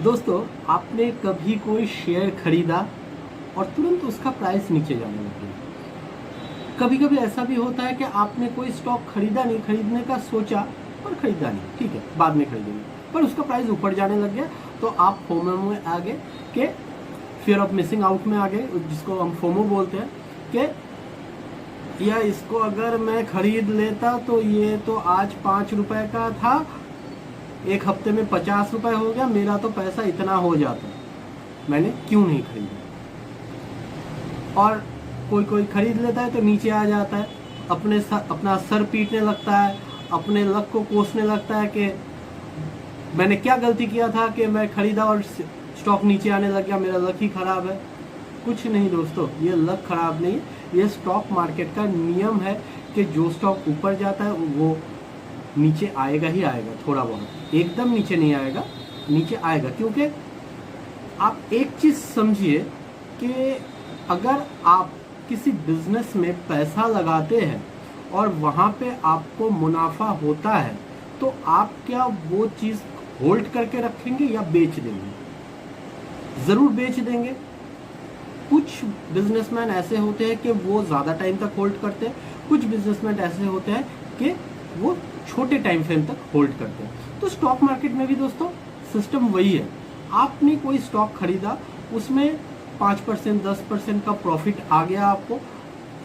दोस्तों, आपने कभी कोई शेयर खरीदा और तुरंत उसका प्राइस नीचे जाने लग गया। कभी कभी ऐसा भी होता है कि आपने कोई स्टॉक खरीदा नहीं, खरीदने का सोचा पर खरीदा नहीं, ठीक है बाद में खरीदेंगे, पर उसका प्राइस ऊपर जाने लग गया तो आप फोमो में आ गए कि फियर ऑफ मिसिंग आउट में आ गए, जिसको हम फोमो बोलते हैं कि या इसको अगर मैं खरीद लेता तो ये तो आज 5 रुपए का था, एक हफ्ते में 50 रुपए हो गया, मेरा तो पैसा इतना हो जाता, मैंने क्यों नहीं खरीदा। और कोई कोई खरीद लेता है तो नीचे आ जाता है, अपना सर पीटने लगता है, अपने लक को कोसने लगता है कि मैंने क्या गलती किया था कि मैं खरीदा और स्टॉक नीचे आने लग गया, मेरा लक ही खराब है। कुछ नहीं दोस्तों, ये लक खराब नहीं, ये स्टॉक मार्केट का नियम है कि जो स्टॉक ऊपर जाता है वो नीचे आएगा ही आएगा, थोड़ा बहुत, एकदम नीचे नहीं आएगा, नीचे आएगा। क्योंकि आप एक चीज़ समझिए कि अगर आप किसी बिजनेस में पैसा लगाते हैं और वहाँ पे आपको मुनाफा होता है तो आप क्या वो चीज़ होल्ड करके रखेंगे या बेच देंगे? ज़रूर बेच देंगे। कुछ बिजनेसमैन ऐसे होते हैं कि वो ज़्यादा टाइम तक होल्ड करते हैं, कुछ बिजनेसमैन ऐसे होते हैं कि वो छोटे टाइम फ्रेम तक होल्ड करते हैं। तो स्टॉक मार्केट में भी दोस्तों सिस्टम वही है। आपने कोई स्टॉक खरीदा, उसमें 5% 10% का प्रॉफिट आ गया आपको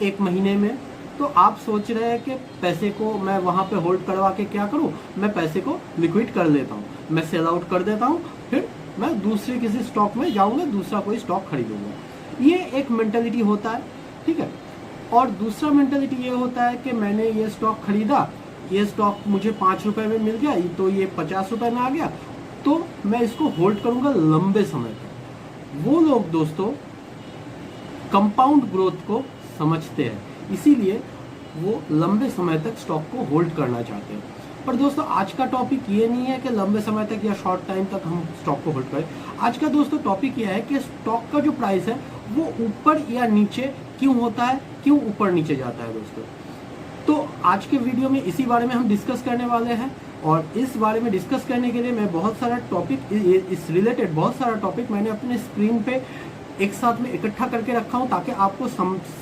एक महीने में, तो आप सोच रहे हैं कि पैसे को मैं वहाँ पे होल्ड करवा के क्या करूँ, मैं पैसे को लिक्विड कर लेता हूँ, मैं सेल आउट कर देता हूँ, फिर मैं दूसरे किसी स्टॉक में जाऊँगा, दूसरा कोई स्टॉक खरीदूंगा। ये एक मेंटेलिटी होता है, ठीक है। और दूसरा मेंटेलिटी ये होता है कि मैंने ये स्टॉक खरीदा, ये स्टॉक मुझे 5 रुपए में मिल गया, तो ये 50 रुपए में आ गया, तो मैं इसको होल्ड करूंगा लंबे समय तक। वो लोग दोस्तों कंपाउंड ग्रोथ को समझते हैं, इसीलिए वो लंबे समय तक स्टॉक को होल्ड करना चाहते हैं। पर दोस्तों आज का टॉपिक ये नहीं है कि लंबे समय तक या शॉर्ट टाइम तक हम स्टॉक को होल्ड करें। आज का दोस्तों टॉपिक यह है कि स्टॉक का जो प्राइस है वो ऊपर या नीचे क्यों होता है, क्यों ऊपर नीचे जाता है दोस्तों। तो आज के वीडियो में इसी बारे में हम डिस्कस करने वाले हैं, और इस बारे में डिस्कस करने के लिए मैं बहुत सारा टॉपिक, इस रिलेटेड बहुत सारा टॉपिक मैंने अपने स्क्रीन पे एक साथ में इकट्ठा करके रखा हूं ताकि आपको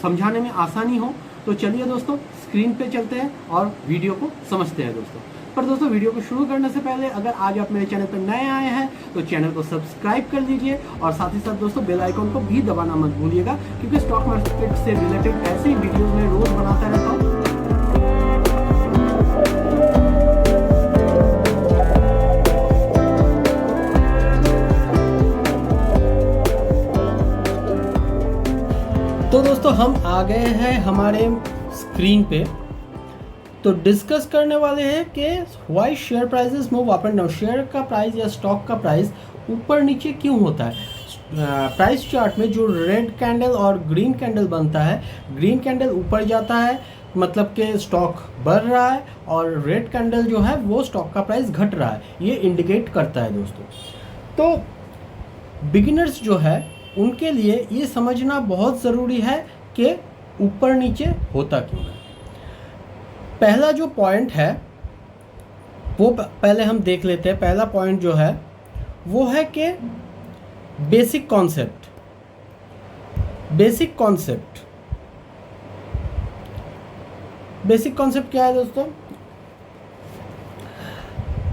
समझाने में आसानी हो। तो चलिए दोस्तों स्क्रीन पे चलते हैं और वीडियो को समझते हैं दोस्तों। पर दोस्तों वीडियो को शुरू करने से पहले अगर आज आप मेरे चैनल पर नए आए हैं तो चैनल को सब्सक्राइब कर लीजिए, और साथ ही साथ दोस्तों बेल आइकन को भी दबाना मत भूलिएगा, क्योंकि स्टॉक मार्केट से रिलेटेड ऐसे ही वीडियो मैं रोज बनाता रहता हूँ। तो दोस्तों हम आ गए हैं हमारे स्क्रीन पे, तो डिस्कस करने वाले हैं कि why share prices move up and down. Share का प्राइस या स्टॉक का प्राइस ऊपर नीचे क्यों होता है। प्राइस चार्ट में जो रेड कैंडल और ग्रीन कैंडल बनता है, ग्रीन कैंडल ऊपर जाता है मतलब कि स्टॉक बढ़ रहा है, और रेड कैंडल जो है वो स्टॉक का प्राइस घट रहा है, ये इंडिकेट करता है दोस्तों। तो बिगिनर्स जो है उनके लिए ये समझना बहुत ज़रूरी है कि ऊपर नीचे होता क्यों है। पहला जो पॉइंट है वो पहले हम देख लेते हैं। पहला पॉइंट जो है वो है कि बेसिक कॉन्सेप्ट। बेसिक कॉन्सेप्ट क्या है दोस्तों?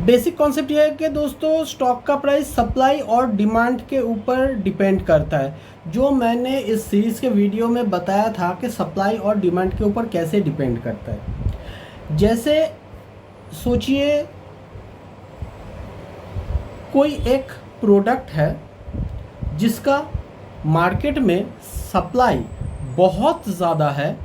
बेसिक कॉन्सेप्ट यह है कि दोस्तों स्टॉक का प्राइस सप्लाई और डिमांड के ऊपर डिपेंड करता है। जो मैंने इस सीरीज़ के वीडियो में बताया था कि सप्लाई और डिमांड के ऊपर कैसे डिपेंड करता है। जैसे सोचिए कोई एक प्रोडक्ट है जिसका मार्केट में सप्लाई बहुत ज़्यादा है,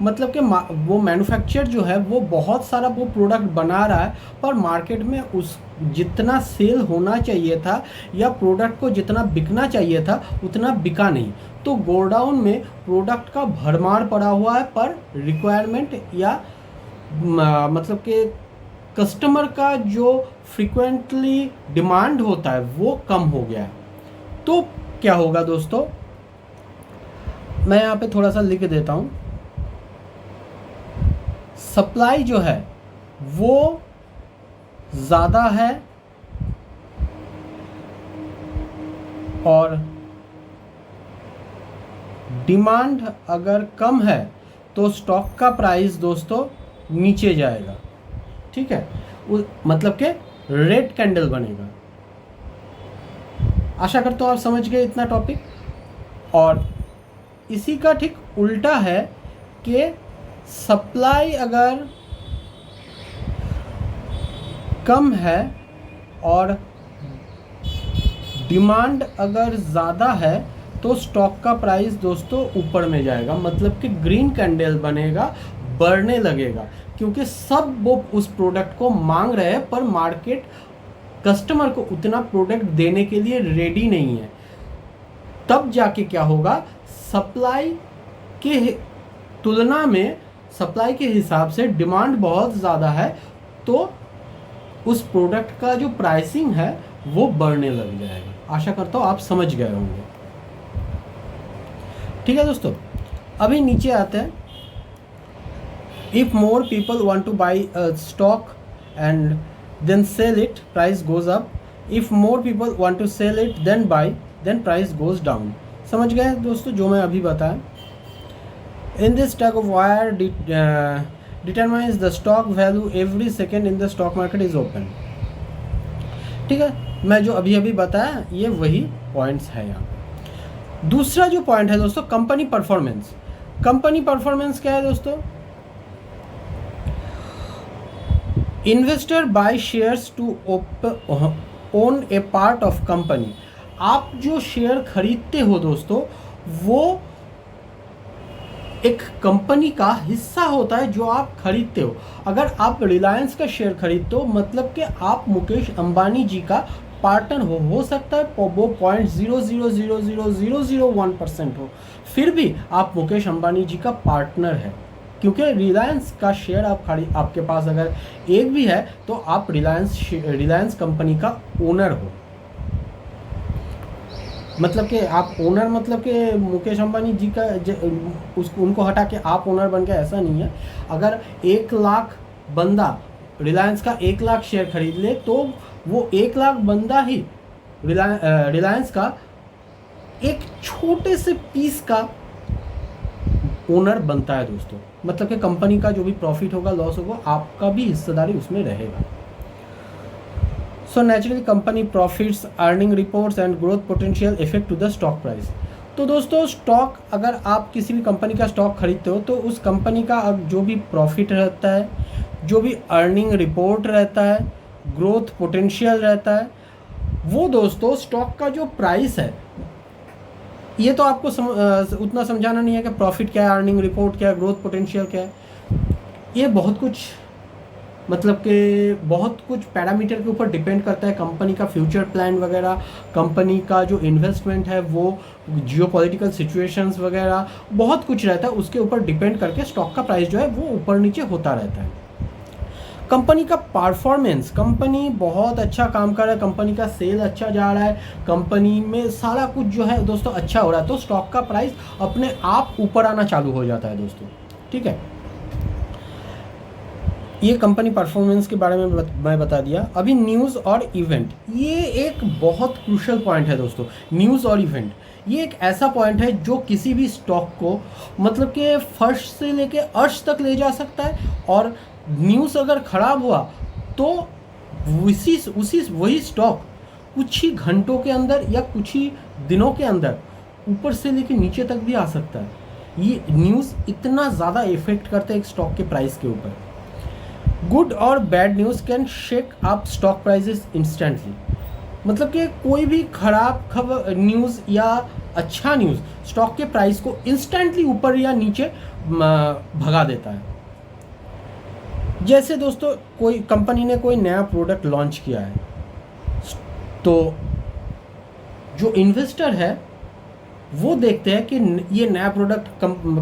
मतलब कि वो मैन्युफैक्चर जो है वो बहुत सारा वो प्रोडक्ट बना रहा है, पर मार्केट में उस जितना सेल होना चाहिए था या प्रोडक्ट को जितना बिकना चाहिए था उतना बिका नहीं, तो गोडाउन में प्रोडक्ट का भरमार पड़ा हुआ है, पर रिक्वायरमेंट या मतलब कि कस्टमर का जो फ्रीक्वेंटली डिमांड होता है वो कम हो गया है। तो क्या होगा दोस्तों, मैं यहाँ पे थोड़ा सा लिख देता हूँ। सप्लाई जो है वो ज़्यादा है और डिमांड अगर कम है तो स्टॉक का प्राइस दोस्तों नीचे जाएगा, ठीक है, मतलब कि रेड कैंडल बनेगा। आशा करता हूँ आप समझ गए इतना टॉपिक। और इसी का ठीक उल्टा है कि सप्लाई अगर कम है और डिमांड अगर ज़्यादा है तो स्टॉक का प्राइस दोस्तों ऊपर में जाएगा, मतलब कि ग्रीन कैंडल बनेगा, बढ़ने लगेगा, क्योंकि सब वो उस प्रोडक्ट को मांग रहे हैं पर मार्केट कस्टमर को उतना प्रोडक्ट देने के लिए रेडी नहीं है। तब जाके क्या होगा, सप्लाई के तुलना में सप्लाई के हिसाब से डिमांड बहुत ज़्यादा है तो उस प्रोडक्ट का जो प्राइसिंग है वो बढ़ने लग जाएगा। आशा करता हूँ आप समझ गए होंगे। ठीक है दोस्तों, अभी नीचे आते हैं। If more people want to buy stock and then sell it, price goes up. If more people want to sell it then buy, then price goes down. समझ गए दोस्तों जो मैं अभी बताया। In this tug of war determines the stock value every second in the stock market is open। ठीक है, मैं जो अभी अभी बताया ये वही पॉइंट्स है यहाँ पे। दूसरा जो पॉइंट है दोस्तों, कंपनी परफॉर्मेंस। कंपनी परफॉर्मेंस क्या है दोस्तों? Investor buy shares to own a part of company. आप जो शेयर खरीदते हो दोस्तों वो एक कंपनी का हिस्सा होता है जो आप खरीदते हो। अगर आप रिलायंस का शेयर खरीदते हो मतलब कि आप मुकेश अंबानी जी का पार्टनर हो सकता है वो 0.0000001% हो, फिर भी आप मुकेश अंबानी जी का पार्टनर है, क्योंकि रिलायंस का शेयर आपके पास अगर एक भी है तो आप रिलायंस कंपनी का ओनर हो। मतलब कि आप ओनर, मतलब कि मुकेश अंबानी जी का उनको हटा के आप ओनर बन गए, ऐसा नहीं है। अगर 1 लाख बंदा रिलायंस का 1 लाख शेयर खरीद ले तो वो 1 लाख बंदा ही रिलायंस का एक छोटे से पीस का ओनर बनता है दोस्तों। मतलब कि कंपनी का जो भी प्रॉफिट होगा, लॉस होगा, आपका भी हिस्सेदारी उसमें रहेगा। So naturally company profits, earning reports and growth potential affect to the stock price। तो दोस्तों स्टॉक, अगर आप किसी भी कंपनी का स्टॉक खरीदते हो तो उस कंपनी का अब जो भी प्रॉफिट रहता है, जो भी अर्निंग रिपोर्ट रहता है, ग्रोथ पोटेंशियल रहता है, वो दोस्तों स्टॉक का जो प्राइस है, ये तो आपको उतना समझाना नहीं है कि प्रॉफिट क्या है, अर्निंग रिपोर्ट क्या है, ग्रोथ पोटेंशियल क्या है। ये बहुत कुछ, मतलब कि बहुत कुछ पैरामीटर के ऊपर डिपेंड करता है। कंपनी का फ्यूचर प्लान वगैरह, कंपनी का जो इन्वेस्टमेंट है वो, जियोपॉलिटिकल सिचुएशंस वगैरह, बहुत कुछ रहता है। उसके ऊपर डिपेंड करके स्टॉक का प्राइस जो है वो ऊपर नीचे होता रहता है। कंपनी का परफॉर्मेंस, कंपनी बहुत अच्छा काम कर रहा है, कंपनी का सेल अच्छा जा रहा है, कंपनी में सारा कुछ जो है दोस्तों अच्छा हो रहा है, तो स्टॉक का प्राइस अपने आप ऊपर आना चालू हो जाता है दोस्तों। ठीक है, ये कंपनी परफॉर्मेंस के बारे में मैं बता दिया। अभी न्यूज़ और इवेंट, ये एक बहुत क्रूशियल पॉइंट है दोस्तों। न्यूज़ और इवेंट ये एक ऐसा पॉइंट है जो किसी भी स्टॉक को मतलब कि फर्श से लेके अर्श तक ले जा सकता है। और न्यूज़ अगर ख़राब हुआ तो वही स्टॉक कुछ ही घंटों के अंदर या कुछ ही दिनों के अंदर ऊपर से लेके नीचे तक भी आ सकता है। ये न्यूज़ इतना ज़्यादा इफेक्ट करता है एक स्टॉक के प्राइस के ऊपर। गुड और bad news can shake up stock prices instantly. मतलब कि कोई भी खराब खबर न्यूज़ या अच्छा न्यूज़ स्टॉक के प्राइस को इंस्टेंटली ऊपर या नीचे भगा देता है। जैसे दोस्तों कोई कंपनी ने कोई नया प्रोडक्ट लॉन्च किया है तो जो इन्वेस्टर है वो देखते हैं कि ये नया प्रोडक्ट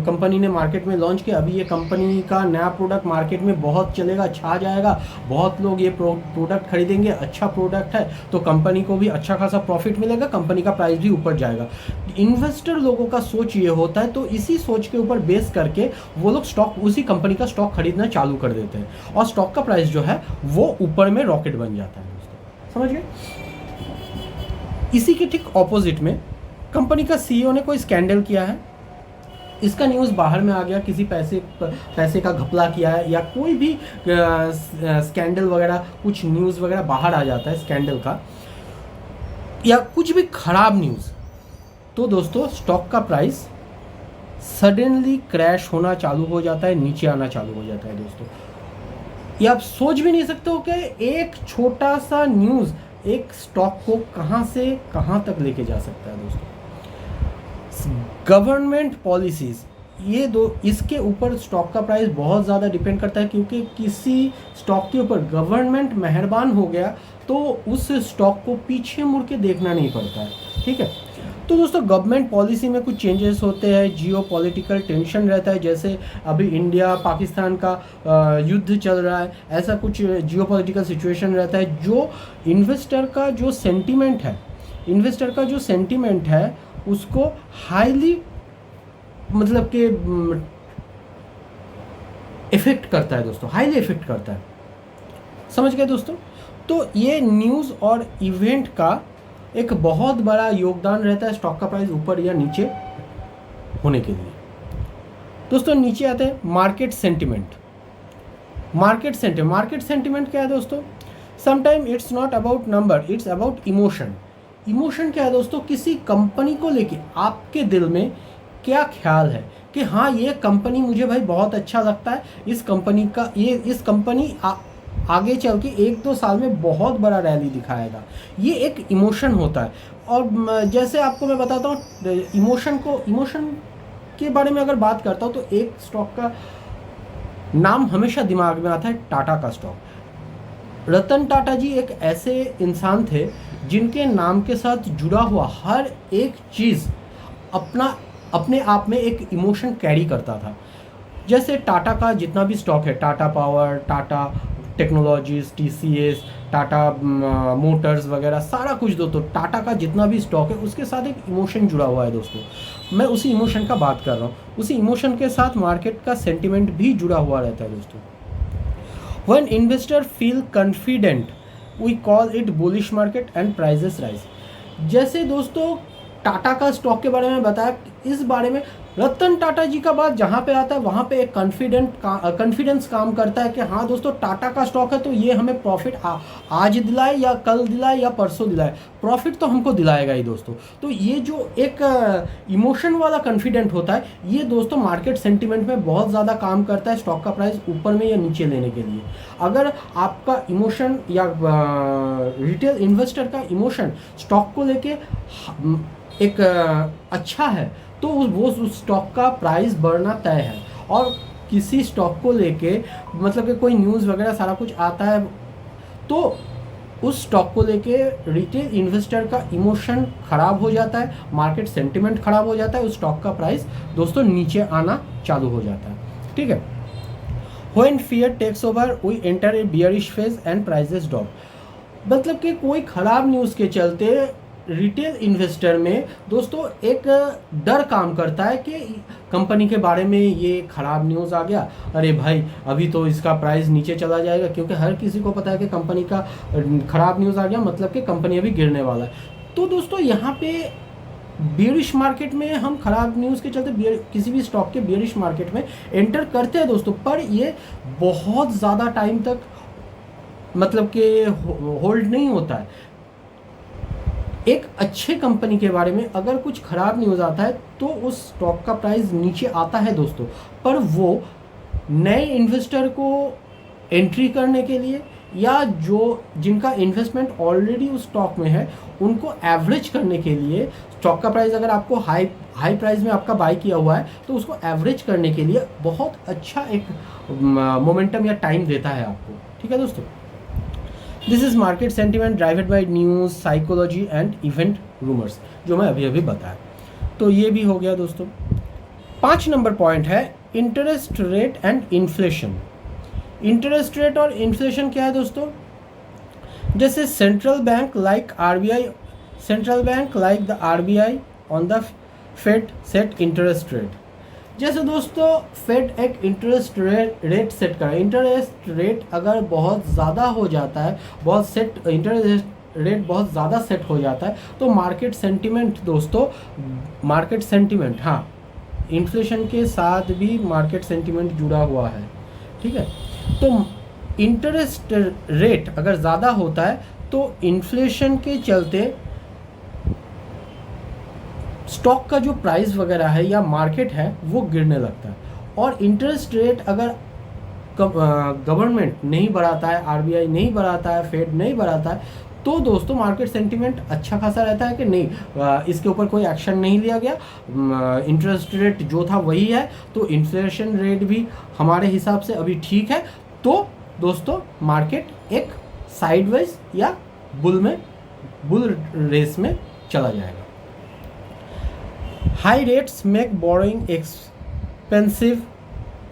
कंपनी ने मार्केट में लॉन्च किया, अभी ये कंपनी का नया प्रोडक्ट मार्केट में बहुत चलेगा, छा जाएगा, बहुत लोग ये प्रोडक्ट खरीदेंगे, अच्छा प्रोडक्ट है तो कंपनी को भी अच्छा खासा प्रॉफिट मिलेगा, कंपनी का प्राइस भी ऊपर जाएगा। इन्वेस्टर लोगों का सोच ये होता है, तो इसी सोच के ऊपर बेस करके वो लोग स्टॉक, उसी कंपनी का स्टॉक खरीदना चालू कर देते हैं और स्टॉक का प्राइस जो है वो ऊपर में रॉकेट बन जाता है दोस्तों। समझ गए? इसी के ठीक ऑपोजिट में कंपनी का सीईओ ने कोई स्कैंडल किया है, इसका न्यूज़ बाहर में आ गया, किसी पैसे का घपला किया है या कोई भी स्कैंडल वगैरह, कुछ न्यूज़ वगैरह बाहर आ जाता है स्कैंडल का, या कुछ भी खराब न्यूज़, तो दोस्तों स्टॉक का प्राइस सडनली क्रैश होना चालू हो जाता है, नीचे आना चालू हो जाता है दोस्तों। ये आप सोच भी नहीं सकते हो कि एक छोटा सा न्यूज़ एक स्टॉक को कहाँ से कहाँ तक लेके जा सकता है दोस्तों। गवर्नमेंट पॉलिसीज़, ये दो, इसके ऊपर स्टॉक का प्राइस बहुत ज़्यादा डिपेंड करता है, क्योंकि किसी स्टॉक के ऊपर गवर्नमेंट मेहरबान हो गया तो उस स्टॉक को पीछे मुड़ के देखना नहीं पड़ता है, ठीक है। तो दोस्तों गवर्नमेंट पॉलिसी में कुछ चेंजेस होते हैं, जियो पॉलिटिकल टेंशन रहता है, जैसे अभी इंडिया पाकिस्तान का युद्ध चल रहा है, ऐसा कुछ जियो पॉलिटिकल सिचुएशन रहता है, जो इन्वेस्टर का जो सेंटीमेंट है उसको हाईली मतलब कि इफेक्ट करता है दोस्तों, हाईली इफेक्ट करता है, समझ गए दोस्तों। तो ये न्यूज़ और इवेंट का एक बहुत बड़ा योगदान रहता है स्टॉक का प्राइस ऊपर या नीचे होने के लिए। दोस्तों नीचे आते हैं मार्केट सेंटिमेंट। मार्केट सेंटिमेंट क्या है दोस्तों? Sometime it's not about number, it's about emotion. Emotion क्या है दोस्तों? किसी कंपनी को लेके आपके दिल में क्या ख्याल है कि हाँ ये कंपनी मुझे भाई बहुत अच्छा लगता है, इस कंपनी आगे चल के 1-2 साल में बहुत बड़ा रैली दिखाएगा, ये एक इमोशन होता है। और जैसे आपको मैं बताता हूँ इमोशन के बारे में अगर बात करता हूँ तो एक स्टॉक का नाम हमेशा दिमाग में आता है, टाटा का स्टॉक। रतन टाटा जी एक ऐसे इंसान थे जिनके नाम के साथ जुड़ा हुआ हर एक चीज़ अपने आप में एक इमोशन कैरी करता था। जैसे टाटा का जितना भी स्टॉक है, Tata power, Tata technologies, TCS, Tata Motors वगैरह सारा कुछ दोस्तों, टाटा का जितना भी स्टॉक है उसके साथ एक इमोशन जुड़ा हुआ है दोस्तों। मैं उसी इमोशन का बात कर रहा हूँ, उसी इमोशन के साथ मार्केट का सेंटिमेंट भी जुड़ा हुआ रहता है दोस्तों। When investor feel confident, we call it bullish market and prices rise। जैसे दोस्तों टाटा का स्टॉक के बारे में बताया, इस बारे में रतन टाटा जी का बात जहाँ पे आता है वहाँ पे एक कॉन्फिडेंस काम करता है कि हाँ दोस्तों टाटा का स्टॉक है तो ये हमें प्रॉफिट आज दिलाए या कल दिलाए या परसों दिलाए, प्रॉफिट तो हमको दिलाएगा ही दोस्तों। तो ये जो एक इमोशन वाला कॉन्फिडेंट होता है, ये दोस्तों मार्केट सेंटिमेंट में बहुत ज़्यादा काम करता है स्टॉक का प्राइस ऊपर में या नीचे लेने के लिए। अगर आपका इमोशन या रिटेल इन्वेस्टर का इमोशन स्टॉक को लेके एक अच्छा है तो वो उस स्टॉक का प्राइस बढ़ना तय है। और किसी स्टॉक को लेके मतलब कि कोई न्यूज़ वगैरह सारा कुछ आता है तो उस स्टॉक को लेके रिटेल इन्वेस्टर का इमोशन ख़राब हो जाता है, मार्केट सेंटिमेंट ख़राब हो जाता है, उस स्टॉक का प्राइस दोस्तों नीचे आना चालू हो जाता है, ठीक है। When fear takes over, we enter a bearish phase and prices drop। मतलब कि कोई ख़राब न्यूज़ के चलते रिटेल इन्वेस्टर में दोस्तों एक डर काम करता है कि कंपनी के बारे में ये ख़राब न्यूज़ आ गया, अरे भाई अभी तो इसका प्राइस नीचे चला जाएगा, क्योंकि हर किसी को पता है कि कंपनी का ख़राब न्यूज़ आ गया मतलब कि कंपनी अभी गिरने वाला है। तो दोस्तों यहाँ पे बेयरिश मार्केट में हम ख़राब न्यूज़ के चलते किसी भी स्टॉक के बेयरिश मार्केट में एंटर करते हैं दोस्तों, पर ये बहुत ज़्यादा टाइम तक मतलब कि होल्ड नहीं होता है। एक अच्छे कंपनी के बारे में अगर कुछ ख़राब न्यूज़ आता है तो उस स्टॉक का प्राइस नीचे आता है दोस्तों, पर वो नए इन्वेस्टर को एंट्री करने के लिए या जिनका इन्वेस्टमेंट ऑलरेडी उस स्टॉक में है उनको एवरेज करने के लिए, स्टॉक का प्राइस अगर आपको हाई प्राइस में आपका बाय किया हुआ है तो उसको एवरेज करने के लिए बहुत अच्छा एक मोमेंटम या टाइम देता है आपको, ठीक है दोस्तों। This is market sentiment driven by news, psychology and event rumours, जो मैं अभी बताया। तो ये भी हो गया दोस्तों। 5 नंबर पॉइंट है interest rate and inflation. Interest rate और इन्फ्लेशन क्या है दोस्तों? जैसे central bank like the RBI on the Fed set interest rate. जैसे दोस्तों फेड एक इंटरेस्ट रेट सेट कर, इंटरेस्ट रेट अगर बहुत ज़्यादा हो जाता है, बहुत सेट इंटरेस्ट रेट बहुत ज़्यादा सेट हो जाता है तो मार्केट सेंटिमेंट दोस्तों, मार्केट सेंटिमेंट, हाँ, इन्फ्लेशन के साथ भी मार्केट सेंटिमेंट जुड़ा हुआ है, ठीक है। तो इंटरेस्ट रेट अगर ज़्यादा होता है तो इन्फ्लेशन के चलते स्टॉक का जो प्राइस वगैरह है या मार्केट है वो गिरने लगता है। और इंटरेस्ट रेट अगर गवर्नमेंट नहीं बढ़ाता है, आरबीआई नहीं बढ़ाता है, फेड नहीं बढ़ाता है, तो दोस्तों मार्केट सेंटिमेंट अच्छा खासा रहता है कि नहीं, इसके ऊपर कोई एक्शन नहीं लिया गया, इंटरेस्ट रेट जो था वही है, तो इन्फ्लेशन रेट भी हमारे हिसाब से अभी ठीक है, तो दोस्तों मार्केट एक साइडवेज या बुल रेस में चला जाएगा। High rates make borrowing expensive,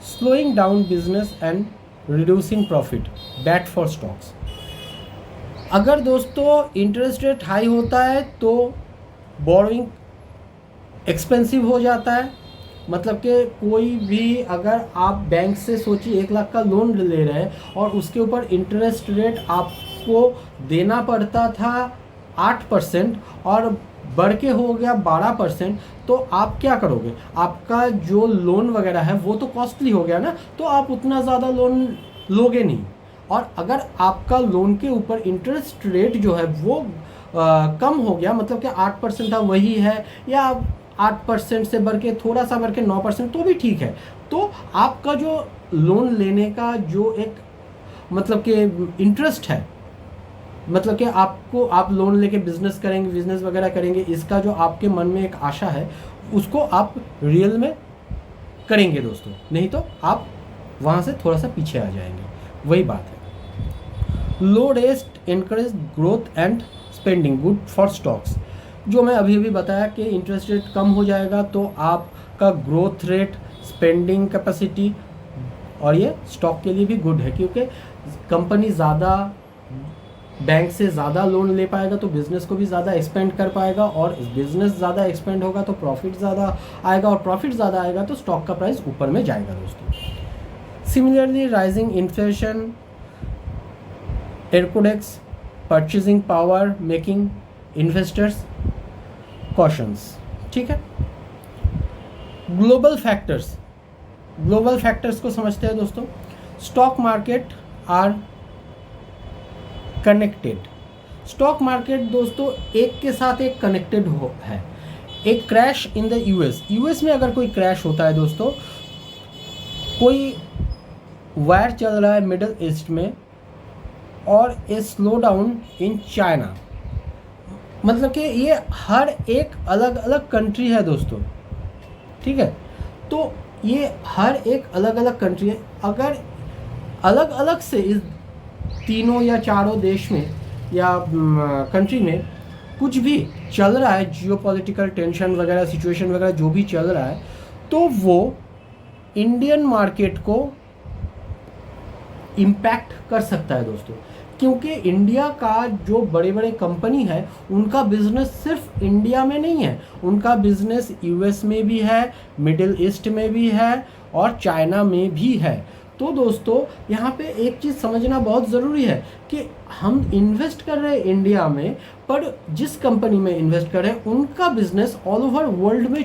slowing down business and reducing profit, bad for stocks। अगर दोस्तों इंटरेस्ट रेट हाई होता है तो बोरोइंग एक्सपेंसिव हो जाता है, मतलब कि कोई भी, अगर आप बैंक से सोचिए 1 लाख का लोन ले रहे हैं और उसके ऊपर इंटरेस्ट रेट आपको देना पड़ता था 8% और बढ़ के हो गया 12%, तो आप क्या करोगे, आपका जो लोन वगैरह है वो तो कॉस्टली हो गया ना, तो आप उतना ज़्यादा लोन लोगे नहीं। और अगर आपका लोन के ऊपर इंटरेस्ट रेट जो है वो कम हो गया, मतलब कि 8% था वही है, या 8% से बढ़ के थोड़ा सा बढ़ के 9%, तो भी ठीक है। तो आपका जो लोन लेने का जो एक मतलब कि इंटरेस्ट है, मतलब कि आपको, आप लोन लेके बिजनेस करेंगे, बिजनेस वगैरह करेंगे, इसका जो आपके मन में एक आशा है उसको आप रियल में करेंगे दोस्तों, नहीं तो आप वहाँ से थोड़ा सा पीछे आ जाएंगे, वही बात है। Low rate encourage growth and spending, good for stocks. जो मैं अभी अभी बताया कि इंटरेस्ट रेट कम हो जाएगा तो आपका ग्रोथ रेट, स्पेंडिंग कैपेसिटी, और ये स्टॉक के लिए भी गुड है, क्योंकि कंपनी ज़्यादा बैंक से ज़्यादा लोन ले पाएगा तो बिज़नेस को भी ज़्यादा एक्सपेंड कर पाएगा, और बिज़नेस ज़्यादा एक्सपेंड होगा तो प्रॉफिट ज़्यादा आएगा, और प्रॉफिट ज़्यादा आएगा तो स्टॉक का प्राइस ऊपर में जाएगा दोस्तों। Similarly rising inflation erodes purchasing power making investors cautious, ठीक है। ग्लोबल फैक्टर्स, ग्लोबल फैक्टर्स को समझते हैं दोस्तों। Stock market are connected. Stock market दोस्तों एक के साथ एक कनेक्टेड है। एक क्रैश इन द यूएस में अगर कोई क्रैश होता है दोस्तों, कोई वार चल रहा है मिडल ईस्ट में, और a slow down in China, मतलब कि ये हर एक अलग अलग कंट्री है दोस्तों, ठीक है। तो ये हर एक अलग अलग कंट्री है, अगर अलग अलग से इस तीनों या चारों देश में या कंट्री में कुछ भी चल रहा है, जियोपॉलिटिकल टेंशन वगैरह, सिचुएशन वगैरह जो भी चल रहा है, तो वो इंडियन मार्केट को इम्पैक्ट कर सकता है दोस्तों, क्योंकि इंडिया का जो बड़े बड़े कंपनी है उनका बिजनेस सिर्फ इंडिया में नहीं है, उनका बिजनेस यूएस में भी है, मिडिल ईस्ट में भी है, और चाइना में भी है। तो दोस्तों यहाँ पे एक चीज़ समझना बहुत ज़रूरी है कि हम इन्वेस्ट कर रहे हैं इंडिया में, पर जिस कंपनी में इन्वेस्ट कर रहे हैं उनका बिजनेस ऑल ओवर वर्ल्ड में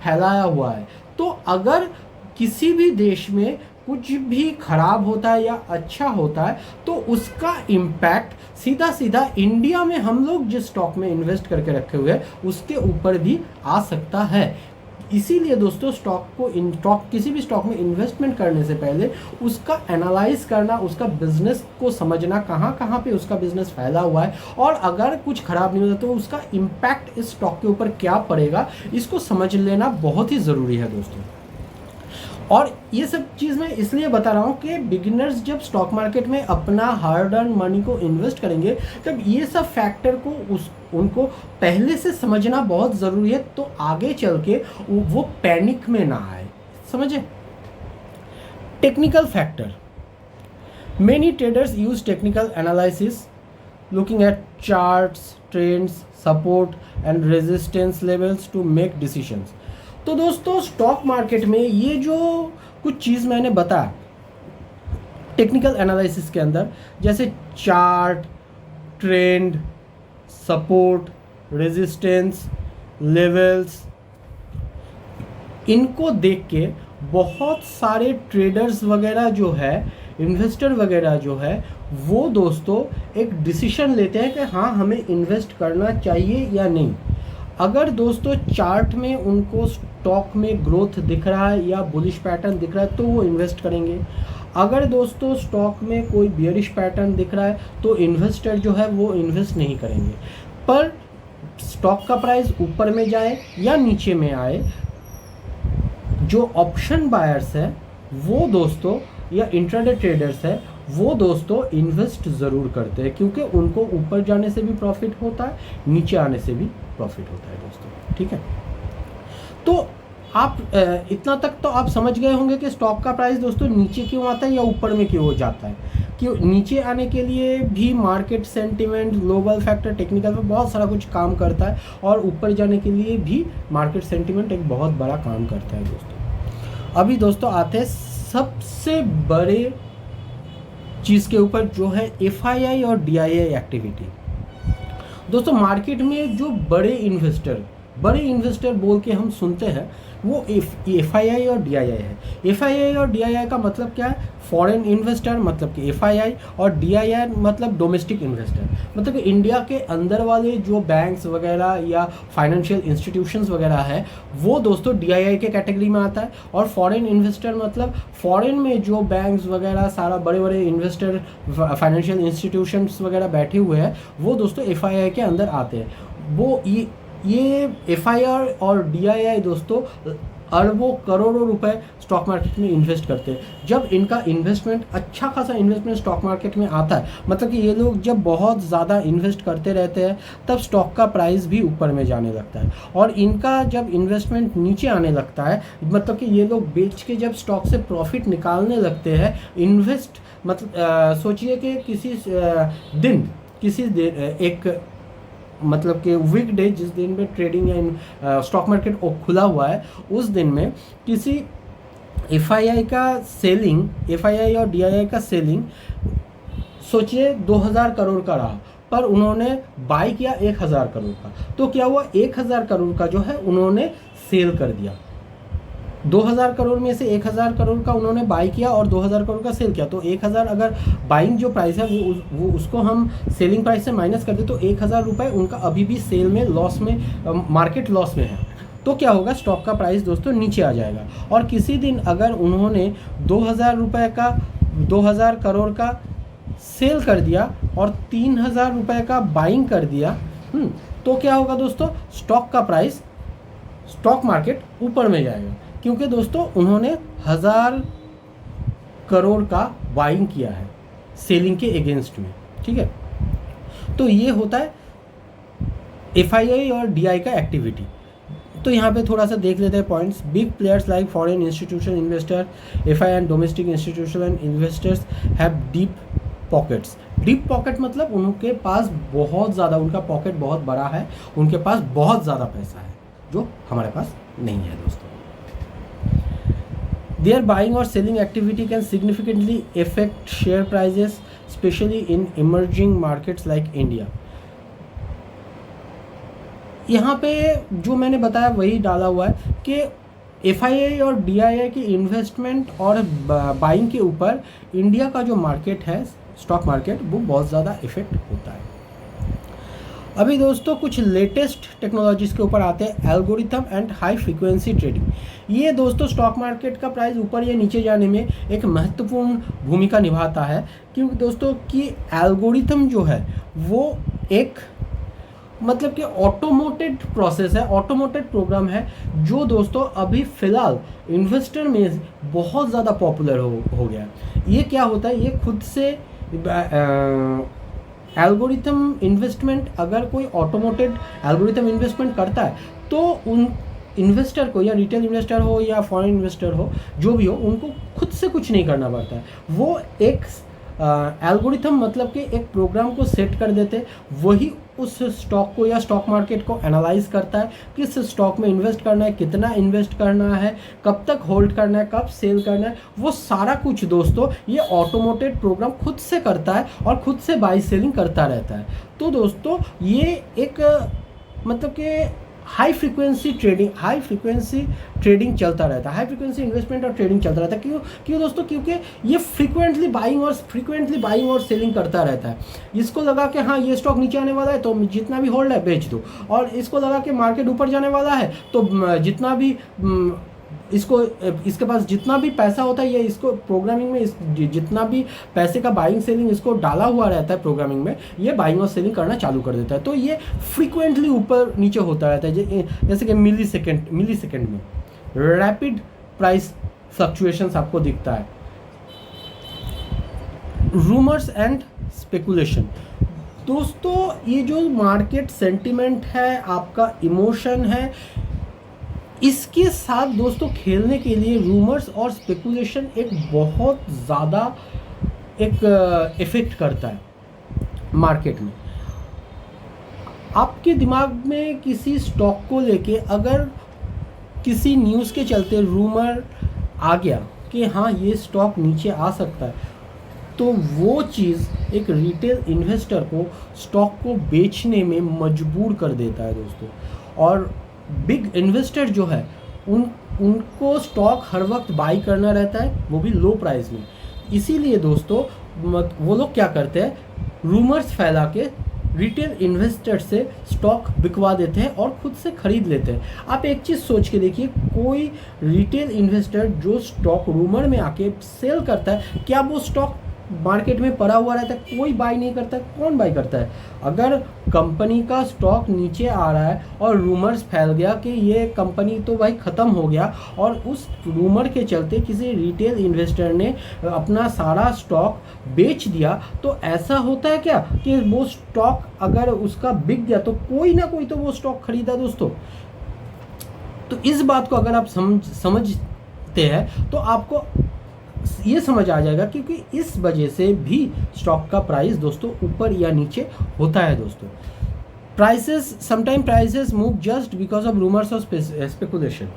फैलाया हुआ है। तो अगर किसी भी देश में कुछ भी खराब होता है या अच्छा होता है तो उसका इम्पैक्ट सीधा सीधा इंडिया में हम लोग जिस स्टॉक में इन्वेस्ट करके रखे हुए हैं उसके ऊपर भी आ सकता है। इसीलिए दोस्तों किसी भी स्टॉक में इन्वेस्टमेंट करने से पहले उसका एनालाइज करना, उसका बिजनेस को समझना, कहाँ कहाँ पे उसका बिजनेस फैला हुआ है, और अगर कुछ खराब नहीं होता तो उसका इम्पैक्ट इस स्टॉक के ऊपर क्या पड़ेगा, इसको समझ लेना बहुत ही ज़रूरी है दोस्तों। और ये सब चीज़ मैं इसलिए बता रहा हूँ कि बिगिनर्स जब स्टॉक मार्केट में अपना हार्ड अर्न मनी को इन्वेस्ट करेंगे तब ये सब फैक्टर को उनको पहले से समझना बहुत ज़रूरी है, तो आगे चल के वो पैनिक में ना आए, समझे। Technical factor, many traders use technical analysis looking at charts, trends, support and resistance levels to make decisions. तो दोस्तों स्टॉक मार्केट में ये जो कुछ चीज़ मैंने बताया टेक्निकल एनालिसिस के अंदर, जैसे chart, trend, support, resistance, levels, इनको देख के बहुत सारे ट्रेडर्स वगैरह जो है, इन्वेस्टर वगैरह जो है, वो दोस्तों एक डिसीजन लेते हैं कि हाँ हमें इन्वेस्ट करना चाहिए या नहीं। अगर दोस्तों चार्ट में उनको स्टॉक में ग्रोथ दिख रहा है या बुलिश पैटर्न दिख रहा है तो वो इन्वेस्ट करेंगे। अगर दोस्तों स्टॉक में कोई बियरिश पैटर्न दिख रहा है तो इन्वेस्टर जो है वो इन्वेस्ट नहीं करेंगे। पर स्टॉक का प्राइस ऊपर में जाए या नीचे में आए, जो ऑप्शन बायर्स है वो दोस्तों या इंट्राडे ट्रेडर्स है वो दोस्तों इन्वेस्ट ज़रूर करते हैं, क्योंकि उनको ऊपर जाने से भी प्रॉफिट होता है, नीचे आने से भी प्रॉफिट होता है दोस्तों। ठीक है, तो आप इतना तक तो आप समझ गए होंगे कि स्टॉक का प्राइस दोस्तों नीचे क्यों आता है या ऊपर में क्यों जाता है। क्यों नीचे आने के लिए भी market sentiment, global factor, technical पे बहुत सारा कुछ काम करता है, और ऊपर जाने के लिए भी मार्केट सेंटिमेंट एक बहुत बड़ा काम करता है दोस्तों। अभी दोस्तों आते हैं सबसे बड़े चीज़ के ऊपर, जो है FII और DII एक्टिविटी। दोस्तों मार्केट में जो बड़े इन्वेस्टर बोल के हम सुनते हैं वो FII और DII है। FII और DII का मतलब क्या है? फॉरेन इन्वेस्टर मतलब कि FII, और DII मतलब डोमेस्टिक इन्वेस्टर, मतलब कि इंडिया के अंदर वाले जो बैंक्स वगैरह या फाइनेंशियल इंस्टीट्यूशंस वगैरह है वो दोस्तों DII के कैटेगरी में आता है। और फॉरेन इन्वेस्टर मतलब फॉरेन में जो बैंक्स वगैरह सारा बड़े बड़े इन्वेस्टर, फाइनेंशियल इंस्टीट्यूशंस वगैरह बैठे हुए हैं वो दोस्तों FII के अंदर आते हैं। वो ये FII और DII दोस्तों अरबों करोड़ों रुपए स्टॉक मार्केट में इन्वेस्ट करते हैं। जब इनका इन्वेस्टमेंट, अच्छा खासा इन्वेस्टमेंट स्टॉक मार्केट में आता है, मतलब कि ये लोग जब बहुत ज़्यादा इन्वेस्ट करते रहते हैं तब स्टॉक का प्राइस भी ऊपर में जाने लगता है। और इनका जब इन्वेस्टमेंट नीचे आने लगता है, मतलब कि ये लोग बेच के जब स्टॉक से प्रॉफिट निकालने लगते हैं, मतलब सोचिए कि किसी दिन एक मतलब कि वीकडे, जिस दिन में ट्रेडिंग या स्टॉक मार्केट खुला हुआ है, उस दिन में किसी FII और DII का सेलिंग सोचिए 2000 करोड़ का रहा, पर उन्होंने बाई किया 1000 करोड़ का। तो क्या हुआ, 1000 करोड़ का जो है उन्होंने सेल कर दिया। 2000 करोड़ में से 1000 करोड़ का उन्होंने बाई किया और 2000 करोड़ का सेल किया। तो 1000 अगर बाइंग जो प्राइस है वो उसको हम सेलिंग प्राइस से माइनस कर दे तो 1000 रुपये उनका अभी भी सेल में लॉस में, मार्केट लॉस में है। तो क्या होगा, स्टॉक का प्राइस दोस्तों नीचे आ जाएगा। और किसी दिन अगर उन्होंने 2000 करोड़ का सेल कर दिया और 3000 रुपये का बाइंग कर दिया, तो क्या होगा दोस्तों, स्टॉक मार्केट ऊपर में जाएगा, क्योंकि दोस्तों उन्होंने 1000 करोड़ का बाइंग किया है सेलिंग के अगेंस्ट में। ठीक है, तो ये होता है FII और DI का एक्टिविटी। तो यहाँ पे थोड़ा सा देख लेते हैं points. Big players like foreign institution investor, FII and domestic institution investors have deep pockets. Deep pocket मतलब उनके पास बहुत ज़्यादा, उनका पॉकेट बहुत बड़ा है, उनके पास बहुत ज़्यादा पैसा है जो हमारे पास नहीं है दोस्तों। Their buying or selling activity can significantly affect share prices, especially in emerging markets like India. यहाँ पे जो मैंने बताया वही डाला हुआ है कि FII और DII की इन्वेस्टमेंट और बाइंग के ऊपर इंडिया का जो मार्केट है, स्टॉक मार्केट, वो बहुत ज़्यादा इफेक्ट होता है। अभी दोस्तों कुछ लेटेस्ट टेक्नोलॉजीज़ के ऊपर आते हैं। Algorithm and high frequency trading. ये दोस्तों स्टॉक मार्केट का प्राइस ऊपर या नीचे जाने में एक महत्वपूर्ण भूमिका निभाता है, क्योंकि दोस्तों कि एल्गोरिथम जो है वो एक मतलब कि ऑटोमेटेड प्रोसेस है, ऑटोमेटेड प्रोग्राम है, जो दोस्तों अभी फ़िलहाल इन्वेस्टर में बहुत ज़्यादा पॉपुलर हो गया है। ये क्या होता है, ये खुद से एल्गोरिथम इन्वेस्टमेंट, अगर कोई ऑटोमेटेड एल्गोरिथम इन्वेस्टमेंट करता है तो उन इन्वेस्टर को, या रिटेल इन्वेस्टर हो या फॉरेन इन्वेस्टर हो, जो भी हो, उनको खुद से कुछ नहीं करना पड़ता है। वो एक एल्गोरिथम मतलब कि एक प्रोग्राम को सेट कर देते, वही उस स्टॉक को या स्टॉक मार्केट को एनालाइज करता है, किस स्टॉक में इन्वेस्ट करना है, कितना इन्वेस्ट करना है, कब तक होल्ड करना है, कब सेल करना है, वो सारा कुछ दोस्तों ये ऑटोमेटेड प्रोग्राम खुद से करता है और खुद से बाई सेलिंग करता रहता है। तो दोस्तों ये एक मतलब कि हाई फ्रीक्वेंसी ट्रेडिंग चलता रहता है, हाई फ्रीक्वेंसी इन्वेस्टमेंट और ट्रेडिंग चलता रहता है। क्यों दोस्तों? क्योंकि ये फ्रीक्वेंटली बाइंग और सेलिंग करता रहता है। इसको लगा कि हाँ ये स्टॉक नीचे आने वाला है तो जितना भी होल्ड है बेच दो, और इसको लगा कि मार्केट ऊपर जाने वाला है तो जितना भी इसके पास जितना भी पैसा होता है, ये इसको प्रोग्रामिंग में जितना भी पैसे का बाइंग सेलिंग इसको डाला हुआ रहता है प्रोग्रामिंग में, ये बाइंग और सेलिंग करना चालू कर देता है। तो ये फ्रीक्वेंटली ऊपर नीचे होता रहता है, जैसे कि मिली सेकेंड में रैपिड प्राइस फ्लक्चुएशंस आपको दिखता है। रूमर्स एंड स्पेकुलेशन, दोस्तों ये जो मार्केट सेंटिमेंट है, आपका इमोशन है, इसके साथ दोस्तों खेलने के लिए रूमर्स और स्पेकुलेशन एक बहुत ज़्यादा एक इफ़ेक्ट करता है मार्केट में। आपके दिमाग में किसी स्टॉक को लेके अगर किसी न्यूज़ के चलते रूमर आ गया कि हाँ ये स्टॉक नीचे आ सकता है, तो वो चीज़ एक रिटेल इन्वेस्टर को स्टॉक को बेचने में मजबूर कर देता है दोस्तों। और बिग इन्वेस्टर जो है उनको स्टॉक हर वक्त बाई करना रहता है, वो भी लो प्राइस में। इसीलिए दोस्तों वो लोग क्या करते हैं, रूमर्स फैला के रिटेल इन्वेस्टर से स्टॉक बिकवा देते हैं और खुद से खरीद लेते हैं। आप एक चीज़ सोच के देखिए, कोई रिटेल इन्वेस्टर जो स्टॉक रूमर में आके सेल करता है, क्या वो स्टॉक मार्केट में पड़ा हुआ रहता है? कोई बाई नहीं करता। कौन बाई करता है? अगर कंपनी का स्टॉक नीचे आ रहा है और रूमर्स फैल गया कि ये कंपनी तो भाई ख़त्म हो गया, और उस रूमर के चलते किसी रिटेल इन्वेस्टर ने अपना सारा स्टॉक बेच दिया, तो ऐसा होता है क्या कि वो स्टॉक अगर उसका बिक गया तो कोई ना कोई तो वो स्टॉक खरीदा दोस्तों। तो इस बात को अगर आप समझते हैं तो आपको ये समझ आ जाएगा, क्योंकि इस वजह से भी स्टॉक का प्राइस दोस्तों ऊपर या नीचे होता है दोस्तों। Sometime prices move just because of rumours और स्पेकुलेशन।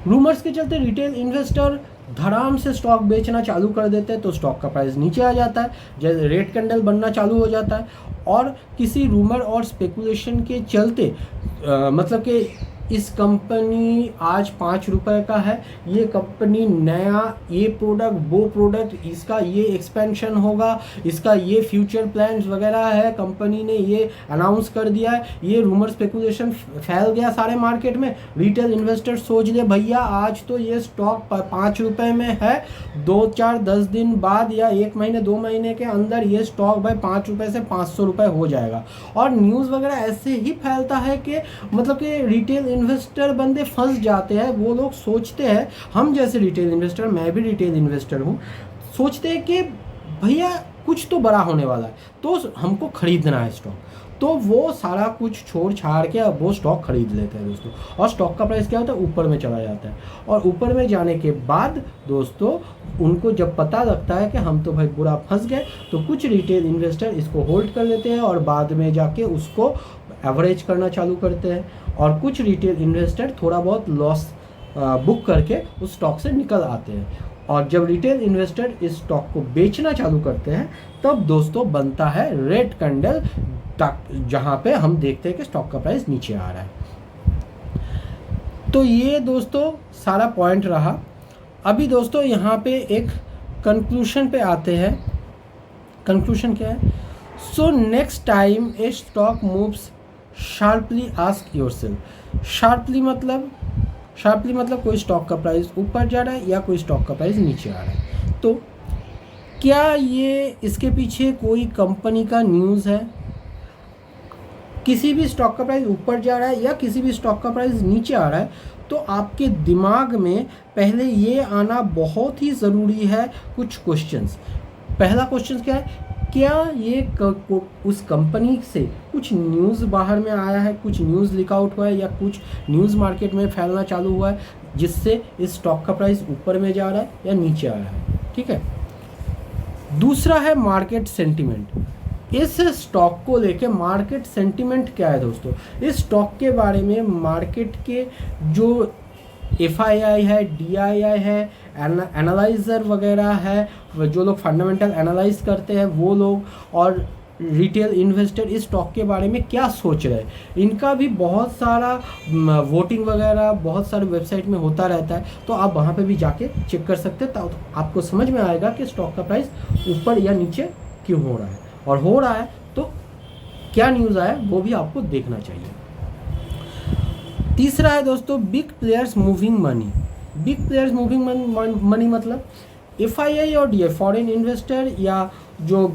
रूमर्स के चलते रिटेल इन्वेस्टर धड़ाम से स्टॉक बेचना चालू कर देते हैं, तो स्टॉक का प्राइस नीचे आ जाता है, जैसे रेड कैंडल बनना चालू हो जाता है। और किसी रूमर और स्पेकुलेशन के चलते मतलब कि इस कंपनी आज 5 रुपए का है, ये कंपनी नया ये प्रोडक्ट वो प्रोडक्ट इसका ये एक्सपेंशन होगा, इसका ये फ्यूचर प्लान्स वगैरह है, कंपनी ने ये अनाउंस कर दिया है, ये रूमर स्पेकुलेशन फैल गया सारे मार्केट में। रिटेल इन्वेस्टर सोच ले भैया आज तो ये स्टॉक 5 रुपए में है, 2-4-10 दिन बाद या 1 महीने 2 महीने के अंदर ये स्टॉक भाई 5 रुपए से 500 रुपए हो जाएगा। और न्यूज़ वगैरह ऐसे ही फैलता है कि मतलब कि रिटेल इन्वेस्टर बंदे फंस जाते हैं। वो लोग सोचते हैं, हम जैसे रिटेल इन्वेस्टर, मैं भी रिटेल इन्वेस्टर हूँ, सोचते हैं कि भैया कुछ तो बड़ा होने वाला है तो हमको खरीदना है स्टॉक, तो वो सारा कुछ छोड़ छाड़ के वो स्टॉक खरीद लेते हैं दोस्तों। और स्टॉक का प्राइस क्या होता है, ऊपर में चला जाता है। और ऊपर में जाने के बाद दोस्तों उनको जब पता लगता है कि हम तो भाई बुरा फंस गए, तो कुछ रिटेल इन्वेस्टर इसको होल्ड कर लेते हैं और बाद में जाके उसको एवरेज करना चालू करते हैं। और कुछ रिटेल इन्वेस्टर थोड़ा बहुत लॉस बुक करके उस स्टॉक से निकल आते हैं। और जब रिटेल इन्वेस्टर इस स्टॉक को बेचना चालू करते हैं, तब दोस्तों बनता है रेड कैंडल, जहां पे हम देखते हैं कि स्टॉक का प्राइस नीचे आ रहा है। तो ये दोस्तों सारा पॉइंट रहा। अभी दोस्तों यहाँ पे एक कंक्लूशन पे आते हैं। कंक्लूशन क्या है? So next time a stock moves sharply ask yourself. Sharply मतलब कोई स्टॉक का प्राइस ऊपर जा रहा है या कोई स्टॉक का प्राइस नीचे आ रहा है, तो क्या ये इसके पीछे कोई कंपनी का न्यूज़ है? किसी भी स्टॉक का प्राइस ऊपर जा रहा है या किसी भी स्टॉक का प्राइस नीचे आ रहा है, तो आपके दिमाग में पहले ये आना बहुत ही ज़रूरी है कुछ क्वेश्चंस। पहला क्वेश्चन क्या है? क्या ये उस कंपनी से कुछ न्यूज़ बाहर में आया है, कुछ न्यूज़ लीक आउट हुआ है या कुछ न्यूज़ मार्केट में फैलना चालू हुआ है जिससे इस स्टॉक का प्राइस ऊपर में जा रहा है या नीचे आ रहा है? ठीक है। दूसरा है मार्केट सेंटिमेंट। इस स्टॉक को लेके मार्केट सेंटिमेंट क्या है दोस्तों, इस स्टॉक के बारे में मार्केट के जो FII है, DII है, एनालाइजर वगैरह है, जो लोग फंडामेंटल एनालाइज करते हैं वो लोग, और रिटेल इन्वेस्टर इस स्टॉक के बारे में क्या सोच रहे हैं, इनका भी बहुत सारा वोटिंग वगैरह बहुत सारे वेबसाइट में होता रहता है। तो आप वहाँ पे भी जाके चेक कर सकते हैं, तो आपको समझ में आएगा कि स्टॉक का प्राइस ऊपर या नीचे क्यों हो रहा है, और हो रहा है तो क्या न्यूज़ आया वो भी आपको देखना चाहिए। तीसरा है दोस्तों big players moving money. Big players moving money मतलब FII और DI फॉरेन इन्वेस्टर या जो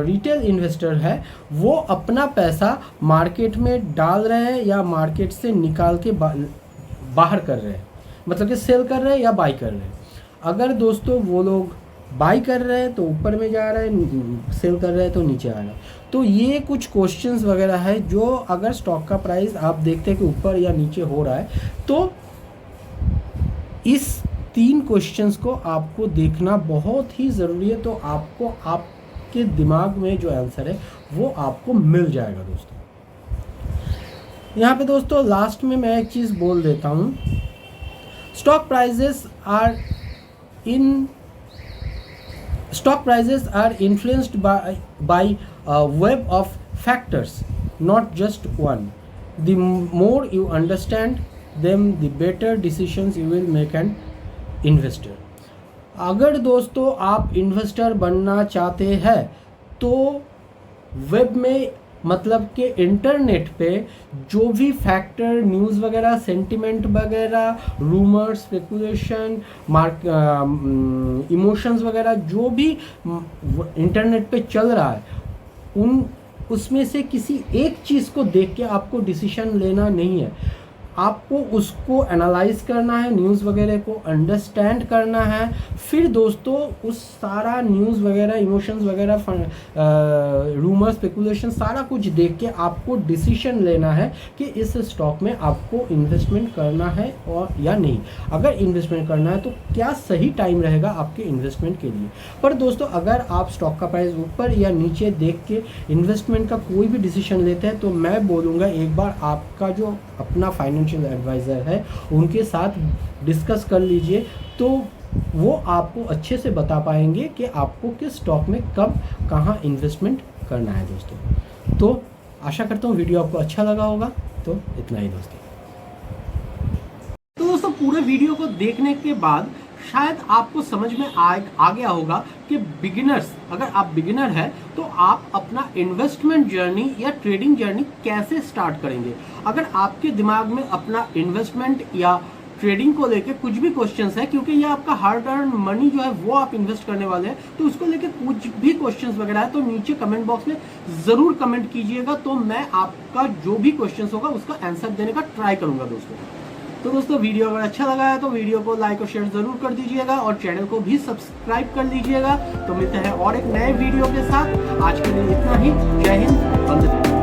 रिटेल इन्वेस्टर है वो अपना पैसा मार्केट में डाल रहे हैं या मार्केट से निकाल के बाहर कर रहे हैं, मतलब कि सेल कर रहे हैं या बाई कर रहे हैं। अगर दोस्तों वो लोग बाई कर रहे हैं तो ऊपर में जा रहा है, सेल कर रहे हैं तो नीचे आ रहा है। तो ये कुछ क्वेश्चंस वगैरह है जो अगर स्टॉक का प्राइस आप देखते हैं कि ऊपर या नीचे हो रहा है, तो इस 3 क्वेश्चंस को आपको देखना बहुत ही ज़रूरी है। तो आपको आपके दिमाग में जो आंसर है वो आपको मिल जाएगा दोस्तों। यहाँ पे दोस्तों लास्ट में मैं एक चीज़ बोल देता हूँ, stock prices are influenced by web of factors, not just one. The more you understand them, the better decisions you will make an investor. अगर दोस्तों आप इन्वेस्टर बनना चाहते हैं तो वेब में मतलब कि इंटरनेट पे जो भी फैक्टर, न्यूज़ वगैरह, सेंटिमेंट वगैरह, रूमर्स, स्पेकुलेशन, इमोशंस वगैरह जो भी इंटरनेट पे चल रहा है उसमें से किसी एक चीज़ को देख के आपको डिसीजन लेना नहीं है। आपको उसको एनालाइज करना है, न्यूज़ वगैरह को अंडरस्टैंड करना है, फिर दोस्तों उस सारा न्यूज़ वगैरह, इमोशंस वगैरह, रूमर, स्पेकुलेशन सारा कुछ देख के आपको डिसीजन लेना है कि इस स्टॉक में आपको इन्वेस्टमेंट करना है और या नहीं। अगर इन्वेस्टमेंट करना है तो क्या सही टाइम रहेगा आपके इन्वेस्टमेंट के लिए। पर दोस्तों अगर आप स्टॉक का प्राइस ऊपर या नीचे देख के इन्वेस्टमेंट का कोई भी डिसीजन लेते हैं तो मैं बोलूँगा एक बार आपका जो अपना फाइनेंशियल एडवाइज़र है उनके साथ डिस्कस कर लीजिए, तो वो आपको अच्छे से बता पाएंगे कि आपको किस स्टॉक में कब कहाँ इन्वेस्टमेंट करना है दोस्तों। तो आशा करता हूँ वीडियो आपको अच्छा लगा होगा। तो इतना ही दोस्तों। तो दोस्तों पूरे वीडियो को देखने के बाद शायद आपको समझ में आ गया होगा कि बिगिनर्स, अगर आप बिगिनर हैं तो आप अपना इन्वेस्टमेंट जर्नी या ट्रेडिंग जर्नी कैसे स्टार्ट करेंगे। अगर आपके दिमाग में अपना इन्वेस्टमेंट या ट्रेडिंग को लेके कुछ भी क्वेश्चंस है, क्योंकि ये आपका हार्ड अर्न मनी जो है वो आप इन्वेस्ट करने वाले हैं, तो उसको लेके कुछ भी क्वेश्चंस वगैरह है तो नीचे कमेंट बॉक्स में जरूर कमेंट कीजिएगा। तो मैं आपका जो भी क्वेश्चंस होगा उसका आंसर देने का ट्राई करूंगा दोस्तों। तो दोस्तों वीडियो अगर अच्छा लगा है तो वीडियो को लाइक और शेयर जरूर कर दीजिएगा और चैनल को भी सब्सक्राइब कर लीजिएगा। तो मिलते हैं और एक नए वीडियो के साथ। आज के लिए इतना ही। जय हिंद, वंदे मातरम।